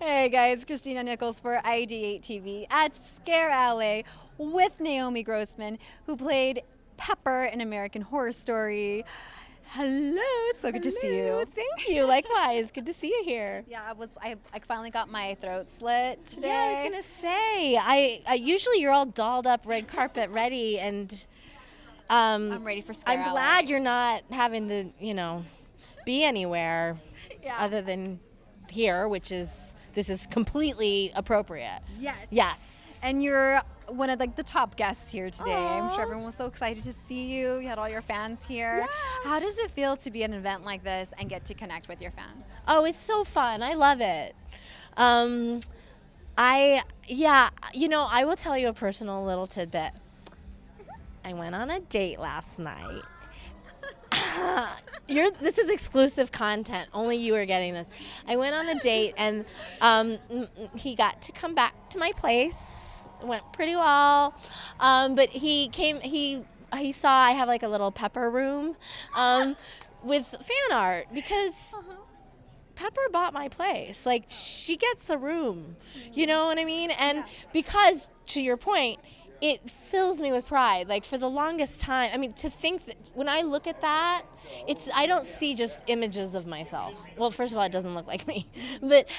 Hey guys, Kristina Nikols for IdeateTV at ScareLA with Naomi Grossman, who played Pepper in American Horror Story. Hello, it's so good to see you. Thank you. Likewise. Good to see you here. Yeah, I finally got my throat slit today. Yeah, I was gonna say. I usually you're all dolled up, red carpet ready, and I'm ready for ScareLA. I'm glad you're not having to be anywhere other than here, this is completely appropriate. Yes. Yes. And you're one of the top guests here today. I'm Aww. sure everyone was so excited to see you. You had all your fans here. Yes. How does it feel to be at an event like this and get to connect with your fans? Oh, it's so fun. I love it. I will tell you a personal little tidbit. I went on a date last night. This is exclusive content. Only you are getting this. I went on a date, and he got to come back to my place. It went pretty well, but he saw I have like a little Pepper room with fan art because Pepper bought my place. Like, she gets a room. You know what I mean? And because, to your point, it fills me with pride. Like, for the longest time, I mean, to think that when I look at that, I don't see just images of myself. Well, first of all, it doesn't look like me. But,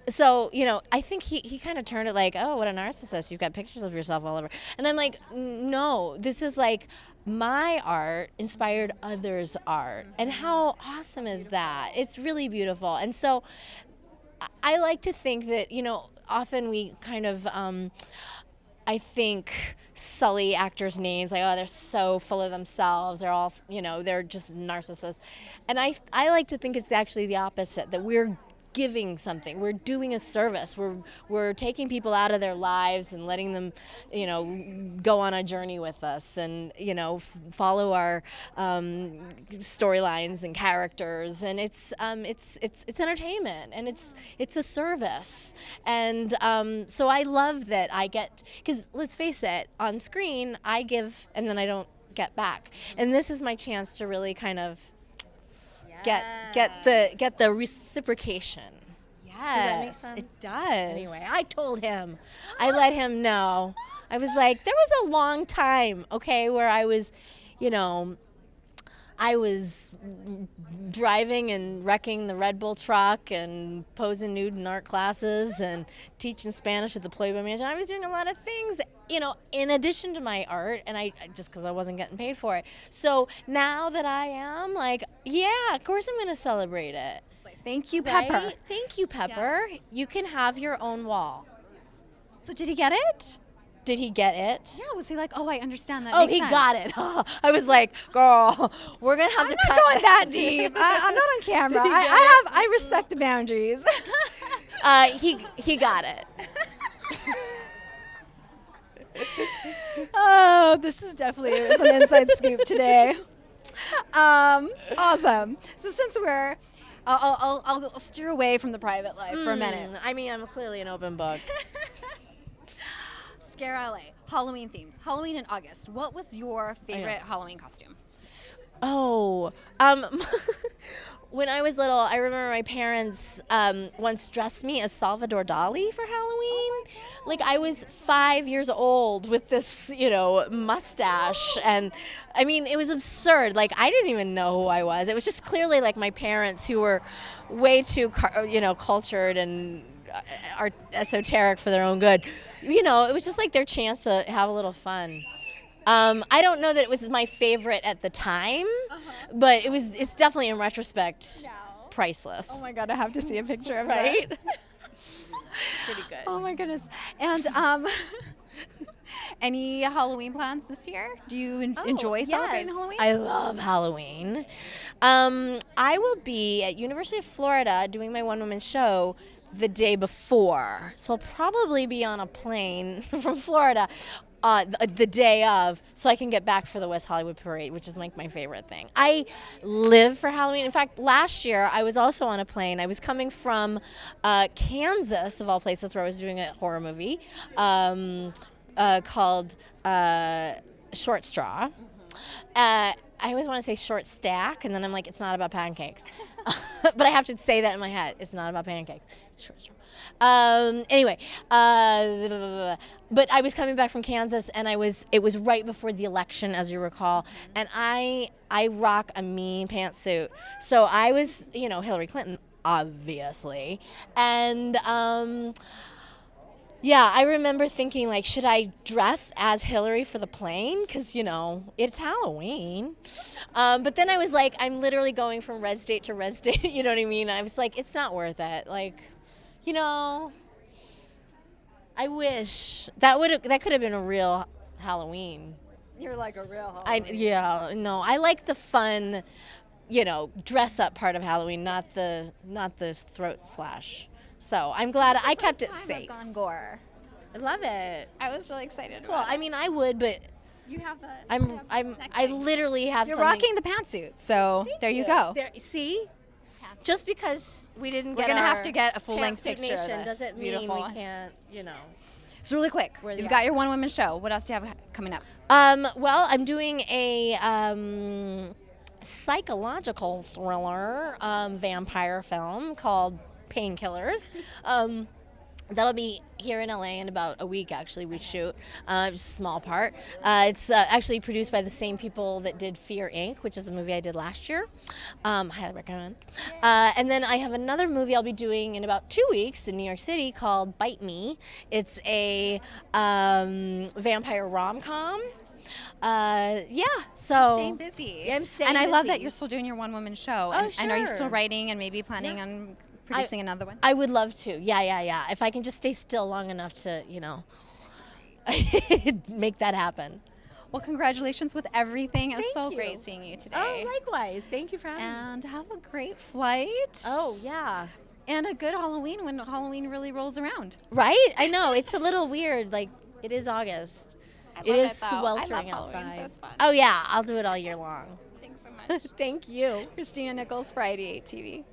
so, I think he kind of turned it like, oh, what a narcissist. You've got pictures of yourself all over. And I'm like, no, this is like my art inspired others' art. And how awesome is that? It's really beautiful. And so I like to think that, often we kind of, I think, sully actors' names, like, oh, they're so full of themselves, they're all, they're just narcissists. And I like to think it's actually the opposite, that we're giving something, we're doing a service, we're taking people out of their lives and letting them, go on a journey with us and, follow our storylines and characters, and it's entertainment, and it's a service, and so I love that I get, because let's face it, on screen I give and then I don't get back, and this is my chance to really kind of get the reciprocation. Yes, Does that make sense? it does. Anyway, I told him. I let him know. I was like, there was a long time, where I was, I was driving and wrecking the Red Bull truck and posing nude in art classes and teaching Spanish at the Playboy Mansion. I was doing a lot of things, in addition to my art, and I just because I wasn't getting paid for it. So now that I am, like, yeah, of course I'm going to celebrate it. Thank you, Pepper. Right? Thank you, Pepper. Yes. You can have your own wall. So did he get it? Did he get it? Yeah, was he like, oh, I understand that? Oh, makes he sense. got it. I was like, girl, we're going to have to cut. I'm not going that deep. I'm not on camera. I respect the boundaries. He got it. Oh, this is definitely some inside scoop today. Awesome. So since I'll steer away from the private life for a minute. I mean, I'm clearly an open book. ScareLA, Halloween themed. Halloween in August. What was your favorite Halloween costume? Oh, when I was little, I remember my parents once dressed me as Salvador Dali for Halloween. Like, I was 5 years old with this, mustache, and I mean, it was absurd. Like, I didn't even know who I was. It was just clearly like my parents, who were way too, cultured and esoteric for their own good. It was just like their chance to have a little fun. I don't know that it was my favorite at the time, but it's definitely, in retrospect, priceless. Oh my God, I have to see a picture of right? this. Pretty good. Oh my goodness. And any Halloween plans this year? Do you enjoy celebrating Halloween? I love Halloween. I will be at University of Florida doing my one-woman show the day before. So I'll probably be on a plane from Florida the day of, so I can get back for the West Hollywood Parade, which is like my favorite thing. I live for Halloween. In fact, last year I was also on a plane. I was coming from Kansas, of all places, where I was doing a horror movie called Short Straw. I always want to say short stack, and then I'm like, it's not about pancakes. But I have to say that in my head. It's not about pancakes. Short. Anyway, but I was coming back from Kansas, and it was right before the election, as you recall, and I rock a mean pantsuit. So I was, Hillary Clinton, obviously, and yeah, I remember thinking, like, should I dress as Hillary for the plane? Because, it's Halloween. But then I was like, I'm literally going from red state to red state, you know what I mean? I was like, it's not worth it. Like, I wish that could have been a real Halloween. You're like a real Halloween. I like the fun, dress up part of Halloween, not the throat slash. So I'm glad I kept it safe. I've gone gore. I love it. I was really excited. Cool. I mean, I would, but you have the. I literally have. You're rocking the pantsuit, so there you go. See, just because we didn't We're gonna have to get a full-length picture of this. Doesn't mean we can't. So really quick, you've got your one-woman show. What else do you have coming up? Well, I'm doing a psychological thriller vampire film called Painkillers. That'll be here in LA in about a week, actually. We shoot just a small part. It's actually produced by the same people that did Fear Inc., which is a movie I did last year. Highly recommend. And then I have another movie I'll be doing in about 2 weeks in New York City called Bite Me. It's a vampire rom-com. So staying busy. Yeah, I'm staying and I busy. love that you're still doing your one-woman show. Oh, and are you sure. still writing and maybe planning on producing another one? I would love to. Yeah. If I can just stay still long enough to, make that happen. Well, congratulations with everything. It was so you. great seeing you today. Oh, likewise. Thank you for having me. And have a great flight. Oh, yeah. And a good Halloween when Halloween really rolls around. Right? I know. It's a little weird. Like, it is August. It is sweltering outside. outside. So it's fun. Oh, yeah. I'll do it all year long. Thanks so much. Thank you. Kristina Nikols for IdeateTV.